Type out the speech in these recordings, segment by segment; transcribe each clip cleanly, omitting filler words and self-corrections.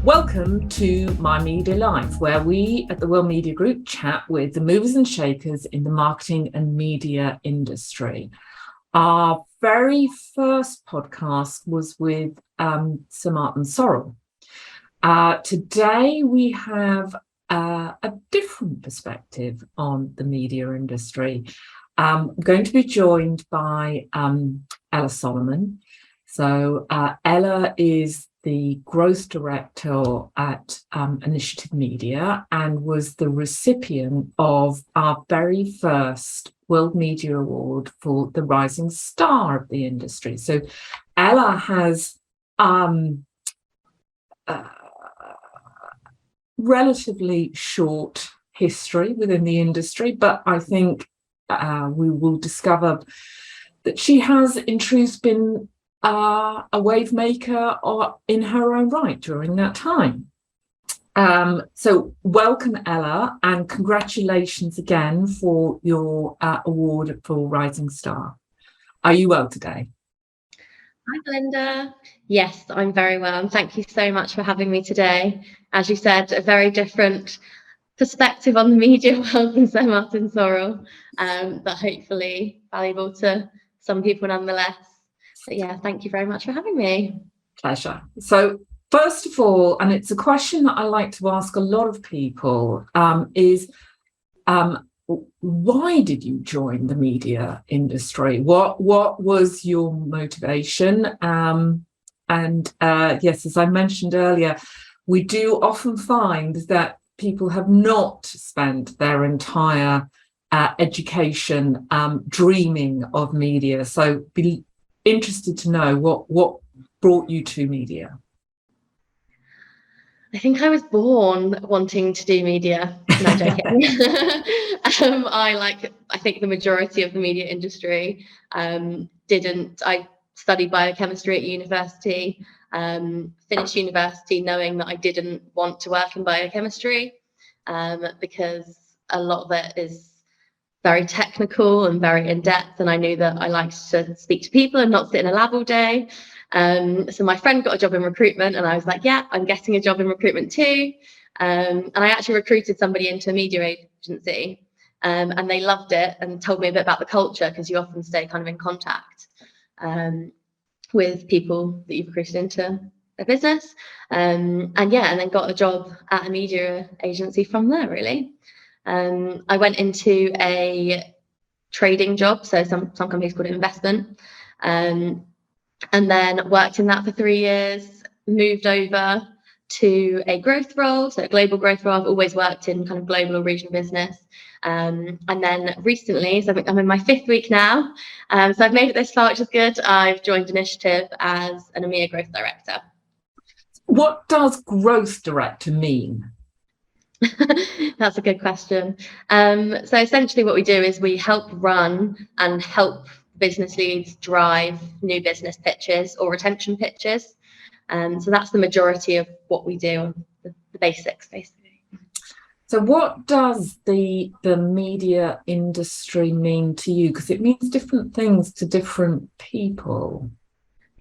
Welcome to My Media Life, where we at the World Media Group chat with the movers and shakers in the marketing and media industry. Our very first podcast was with Sir Martin Sorrell. Today we have a different perspective on the media industry. I'm going to be joined by Ella Solomon. So Ella is the growth director at Initiative Media and was the recipient of our very first World Media Award for the rising star of the industry. So Ella has relatively short history within the industry, but I think we will discover that she has in truth been a wave maker or in her own right during that time. So welcome, Ella, and congratulations again for your award for Rising Star. Are you well today? Hi, Belinda. Yes, I'm very well. And thank you so much for having me today. As you said, a very different perspective on the media world than Sir Martin Sorrell, but hopefully valuable to some people nonetheless. But yeah, thank you very much for having me. Pleasure. So first of all, and it's a question that I like to ask a lot of people, is why did you join the media industry? What was your motivation? Yes, as I mentioned earlier, we do often find that people have not spent their entire education dreaming of media. So be interested to know what brought you to media. I think I was born wanting to do media. No, joking. I think the majority of the media industry didn't. I studied biochemistry at university, finished university knowing that I didn't want to work in biochemistry because a lot of it is very technical and very in-depth, and I knew that I liked to speak to people and not sit in a lab all day. So my friend got a job in recruitment and I was like, yeah, I'm getting a job in recruitment too. And I actually recruited somebody into a media agency and they loved it and told me a bit about the culture, because you often stay kind of in contact with people that you've recruited into a business. And then got a job at a media agency from there, really. I went into a trading job, so some companies call it investment, and then worked in that for 3 years, moved over to a growth role, so a global growth role. I've always worked in kind of global or regional business. And then recently, so I'm in my 5th week now, so I've made it this far, which is good. I've joined Initiative as an EMEA growth director. What does growth director mean? That's a good question. So essentially what we do is we help run and help business leads drive new business pitches or retention pitches. So that's the majority of what we do, the basics, basically. So what does the media industry mean to you? Because it means different things to different people.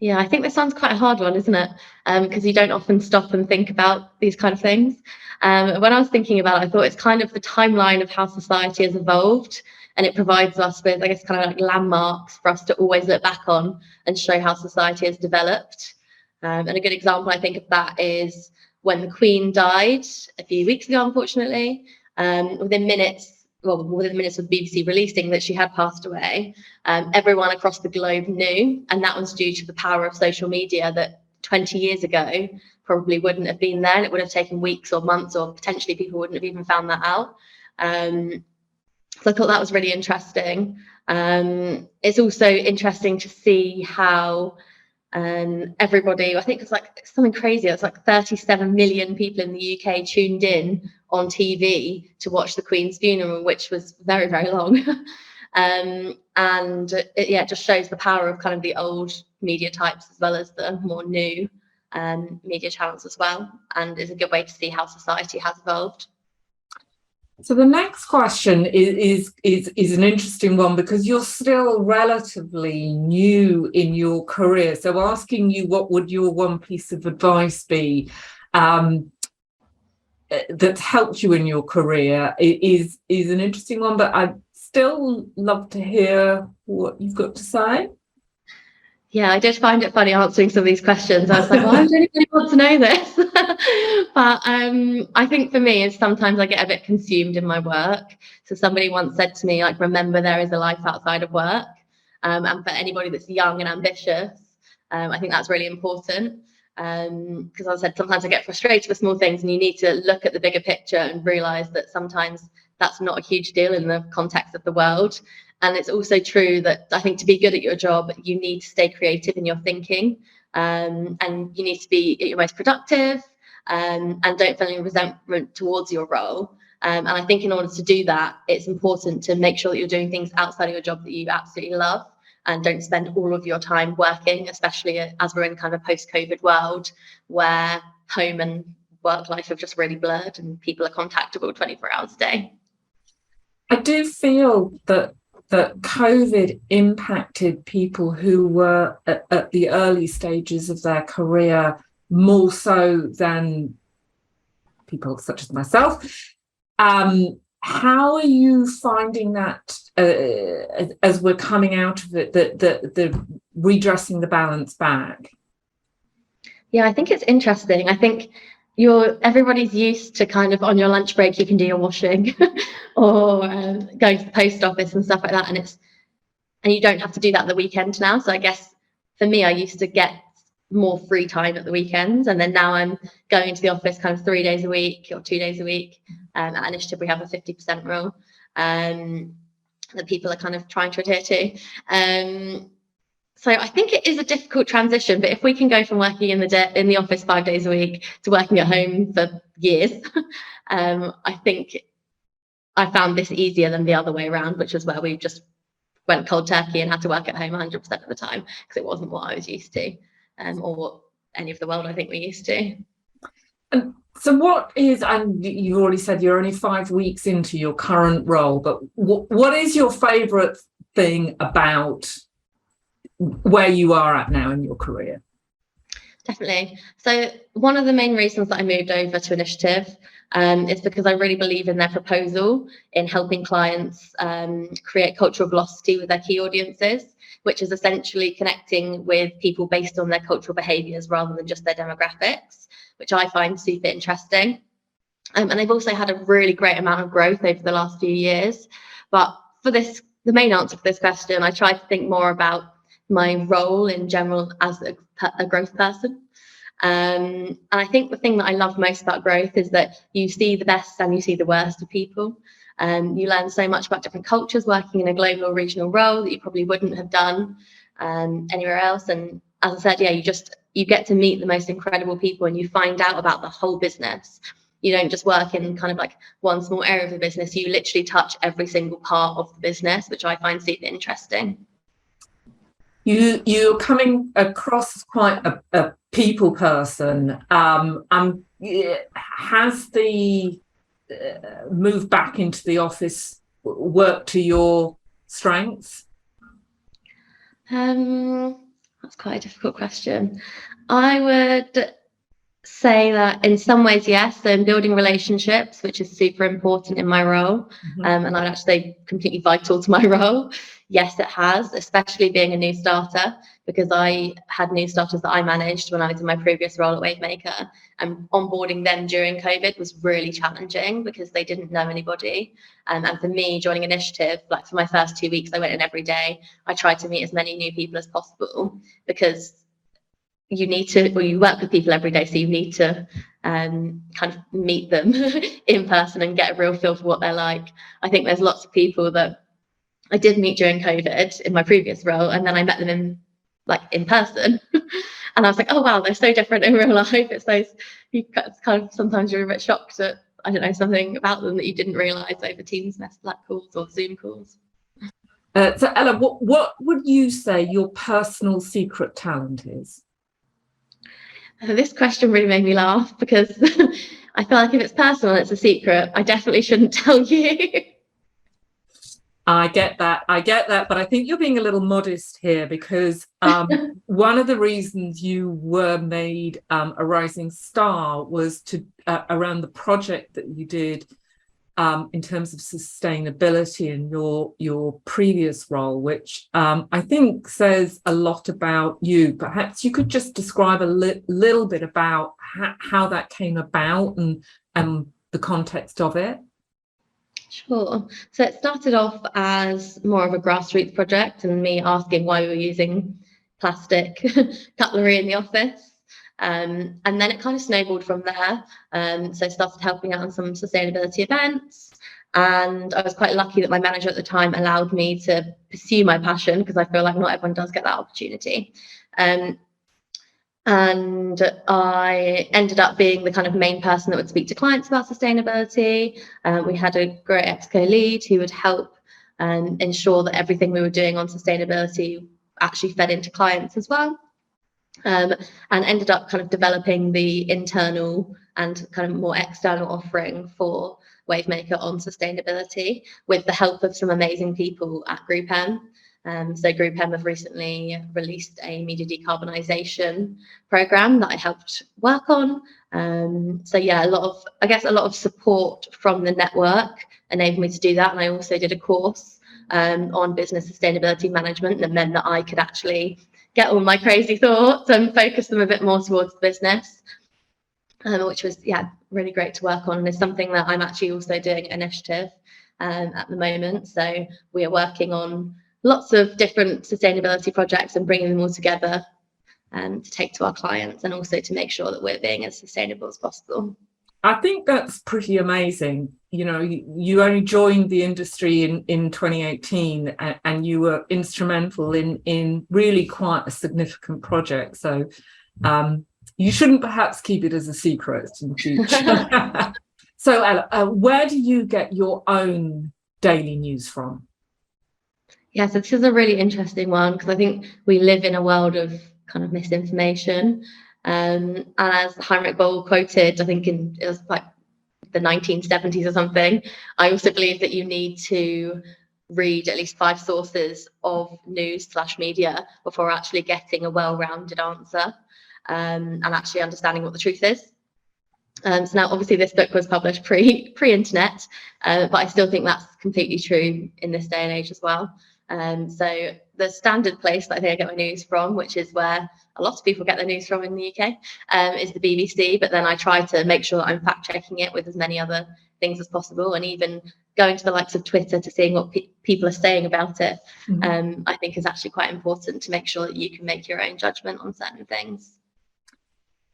Yeah, I think this sounds quite a hard one, isn't it? Because you don't often stop and think about these kind of things. When I was thinking about it, I thought it's kind of the timeline of how society has evolved, and it provides us with, I guess, kind of like landmarks for us to always look back on and show how society has developed. And a good example, I think, of that is when the Queen died a few weeks ago, unfortunately. Within minutes of the BBC releasing that she had passed away, everyone across the globe knew, and that was due to the power of social media that 20 years ago probably wouldn't have been there, and it would have taken weeks or months, or potentially people wouldn't have even found that out. So I thought that was really interesting. It's also interesting to see how everybody, I think it's like something crazy, it's like 37 million people in the UK tuned in on TV to watch the Queen's funeral, which was very, very long. And it just shows the power of kind of the old media types as well as the more new media channels as well, and is a good way to see how society has evolved. So the next question is an interesting one, because you're still relatively new in your career. So asking you what would your one piece of advice be that's helped you in your career is an interesting one, but I'd still love to hear what you've got to say. Yeah, I did find it funny answering some of these questions. I was like, why would anybody want to know this? But I think for me is sometimes I get a bit consumed in my work. So somebody once said to me, like, remember there is a life outside of work. And for anybody that's young and ambitious, I think that's really important. Because as I said, sometimes I get frustrated with small things, and you need to look at the bigger picture and realize that sometimes that's not a huge deal in the context of the world. And it's also true that I think to be good at your job, you need to stay creative in your thinking, and you need to be at your most productive, and don't feel any resentment towards your role. And I think in order to do that, it's important to make sure that you're doing things outside of your job that you absolutely love, and don't spend all of your time working, especially as we're in kind of a post-COVID world where home and work life have just really blurred and people are contactable 24 hours a day. I do feel that COVID impacted people who were at the early stages of their career more so than people such as myself. How are you finding that as we're coming out of it, the redressing the balance back? Yeah, I think it's interesting. I think everybody's used to kind of on your lunch break you can do your washing or going to the post office and stuff like that, and you don't have to do that at the weekend now. So I guess for me, I used to get more free time at the weekends, and then now I'm going to the office kind of 3 days a week or 2 days a week. At Initiative we have a 50% rule that people are kind of trying to adhere to. So I think it is a difficult transition, but if we can go from working in the office 5 days a week to working at home for years, I think I found this easier than the other way around, which was where we just went cold turkey and had to work at home 100% of the time because it wasn't what I was used to, or what any of the world I think we're used to. And so what is, and you already said you're only 5 weeks into your current role, but what is your favourite thing about where you are at now in your career? Definitely. So one of the main reasons that I moved over to Initiative is because I really believe in their proposal in helping clients create cultural velocity with their key audiences, which is essentially connecting with people based on their cultural behaviours rather than just their demographics, which I find super interesting. And they've also had a really great amount of growth over the last few years. But for the main answer for this question, I try to think more about my role in general as a growth person. And I think the thing that I love most about growth is that you see the best and you see the worst of people. You learn so much about different cultures working in a global or regional role that you probably wouldn't have done anywhere else. And as I said, yeah, you get to meet the most incredible people and you find out about the whole business. You don't just work in kind of like one small area of the business, you literally touch every single part of the business, which I find super interesting. You're coming across as quite a people person. Has the move back into the office worked to your strengths? That's quite a difficult question. I would say that in some ways, yes. So in building relationships, which is super important in my role, and I'd actually say completely vital to my role. Yes, it has, especially being a new starter, because I had new starters that I managed when I was in my previous role at Wavemaker, and onboarding them during COVID was really challenging because they didn't know anybody. And for me, joining Initiative, like for my first 2 weeks, I went in every day. I tried to meet as many new people as possible because you need to, well, you work with people every day, so you need to kind of meet them in person and get a real feel for what they're like. I think there's lots of people that I did meet during COVID in my previous role, and then I met them in person, and I was like, oh wow, they're so different in real life. It's kind of sometimes you're a bit shocked at, I don't know, something about them that you didn't realise over Teams calls or Zoom calls. So Ella, what would you say your personal secret talent is? This question really made me laugh because I feel like if it's personal and it's a secret, I definitely shouldn't tell you. I get that, but I think you're being a little modest here, because one of the reasons you were made a rising star was to around the project that you did in terms of sustainability in your previous role, which I think says a lot about you. Perhaps you could just describe a little bit about how that came about and the context of it. Sure. So it started off as more of a grassroots project and me asking why we were using plastic cutlery in the office. And then it kind of snowballed from there. So I started helping out on some sustainability events. And I was quite lucky that my manager at the time allowed me to pursue my passion, because I feel like not everyone does get that opportunity. And I ended up being the kind of main person that would speak to clients about sustainability. We had a great Exco lead who would help ensure that everything we were doing on sustainability actually fed into clients as well. And ended up kind of developing the internal and kind of more external offering for Wavemaker on sustainability, with the help of some amazing people at Group M. So Group M have recently released a media decarbonisation programme that I helped work on. So yeah, a lot of support from the network enabled me to do that. And I also did a course on business sustainability management, and meant that I could actually get all my crazy thoughts and focus them a bit more towards the business, which was, yeah, really great to work on. And it's something that I'm actually also doing an initiative at the moment. So we are working on lots of different sustainability projects and bringing them all together to take to our clients, and also to make sure that we're being as sustainable as possible. I think that's pretty amazing. You know, you only joined the industry in 2018, and you were instrumental in really quite a significant project. So you shouldn't perhaps keep it as a secret in future. So Ella, where do you get your own daily news from? Yeah, so this is a really interesting one, because I think we live in a world of kind of misinformation. And as Heinrich Böll quoted, I think it was like the 1970s or something, I also believe that you need to read at least 5 sources of news/media before actually getting a well-rounded answer, and actually understanding what the truth is. So now, obviously, this book was published pre-internet, but I still think that's completely true in this day and age as well. So the standard place that I think I get my news from, which is where a lot of people get their news from in the UK, is the BBC. But then I try to make sure that I'm fact checking it with as many other things as possible, and even going to the likes of Twitter to seeing what people are saying about it. I think is actually quite important to make sure that you can make your own judgment on certain things.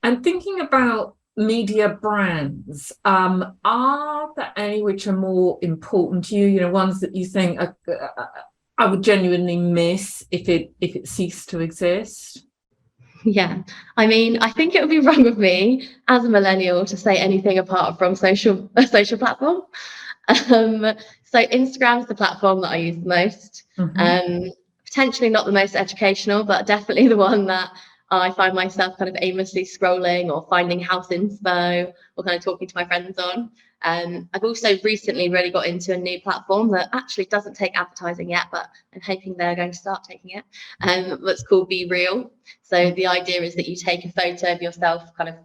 And thinking about media brands, are there any which are more important to you? You know, ones that you think I would genuinely miss if it ceased to exist? Yeah, I mean, I think it would be wrong of me as a millennial to say anything apart from a social platform. So Instagram is the platform that I use the most. Potentially not the most educational, but definitely the one that I find myself kind of aimlessly scrolling or finding house inspo or kind of talking to my friends on. I've also recently really got into a new platform that actually doesn't take advertising yet, but I'm hoping they're going to start taking it. That's called Be Real. So the idea is that you take a photo of yourself kind of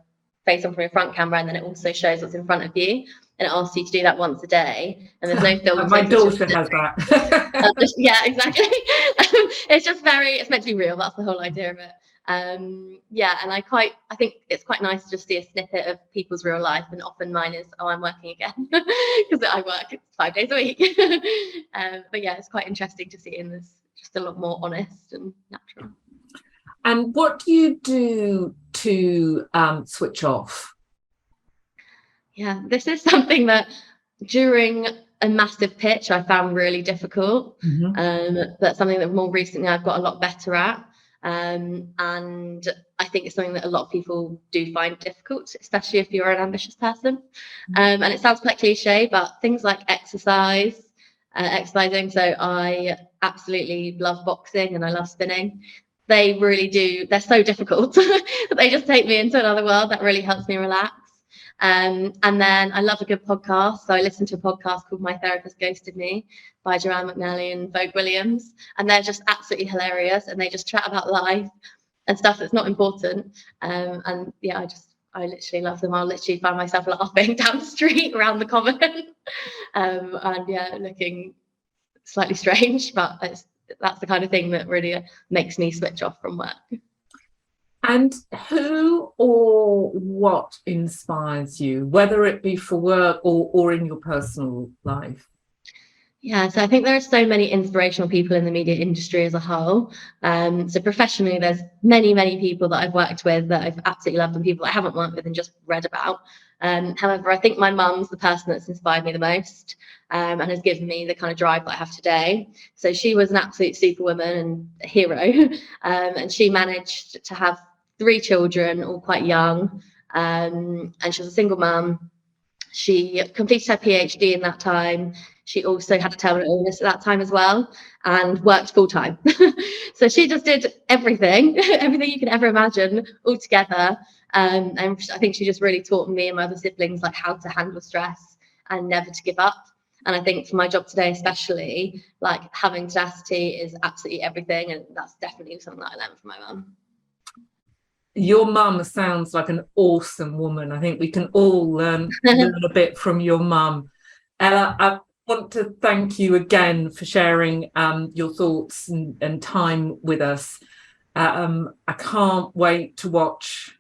face on from your front camera, and then it also shows what's in front of you, and it asks you to do that once a day, and there's no filter. My daughter has that. Yeah, exactly. It's meant to be real. That's the whole idea of it. Yeah, and I think it's quite nice to just see a snippet of people's real life, and often mine is, oh, I'm working again, because I work 5 days a week. But yeah, it's quite interesting to see in this, just a lot more honest and natural. And what do you do to switch off? Yeah, this is something that during a massive pitch I found really difficult, but something that more recently I've got a lot better at. And I think it's something that a lot of people do find difficult, especially if you're an ambitious person. And it sounds quite cliche, but things like exercising. So I absolutely love boxing and I love spinning. They really do. They're so difficult. They just take me into another world. That really helps me relax. And then I love a good podcast. So I listen to a podcast called My Therapist Ghosted Me by Joanne McNally and Vogue Williams. And they're just absolutely hilarious. And they just chat about life and stuff that's not important. And yeah, I literally love them. I'll literally find myself laughing down the street around the common. And yeah, looking slightly strange, but that's the kind of thing that really makes me switch off from work. And who or what inspires you, whether it be for work or in your personal life? Yeah, so I think there are so many inspirational people in the media industry as a whole. So professionally, there's many, many people that I've worked with that I've absolutely loved, and people I haven't worked with and just read about. However, I think my mum's the person that's inspired me the most, and has given me the kind of drive that I have today. So she was an absolute superwoman and a hero, and she managed to have 3 children, all quite young, and she was a single mum. She completed her PhD in that time. She also had a terminal illness at that time as well, and worked full time. So she just did everything you can ever imagine all together. And I think she just really taught me and my other siblings like how to handle stress and never to give up. And I think for my job today, especially, like having tenacity is absolutely everything. And that's definitely something that I learned from my mum. Your mum sounds like an awesome woman. I think we can all learn a bit from your mum. Ella, I want to thank you again for sharing your thoughts and time with us. I can't wait to watch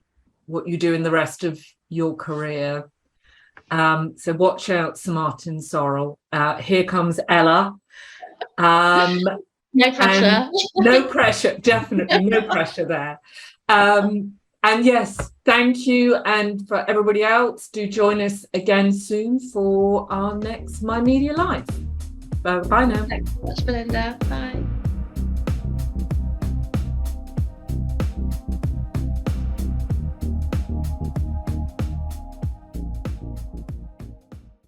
what you do in the rest of your career. So watch out, Sir Martin Sorrell. Here comes Ella. No pressure. No pressure, definitely no pressure there. And yes, thank you. And for everybody else, do join us again soon for our next My Media Life. Bye now. Thanks so much, Belinda. Bye.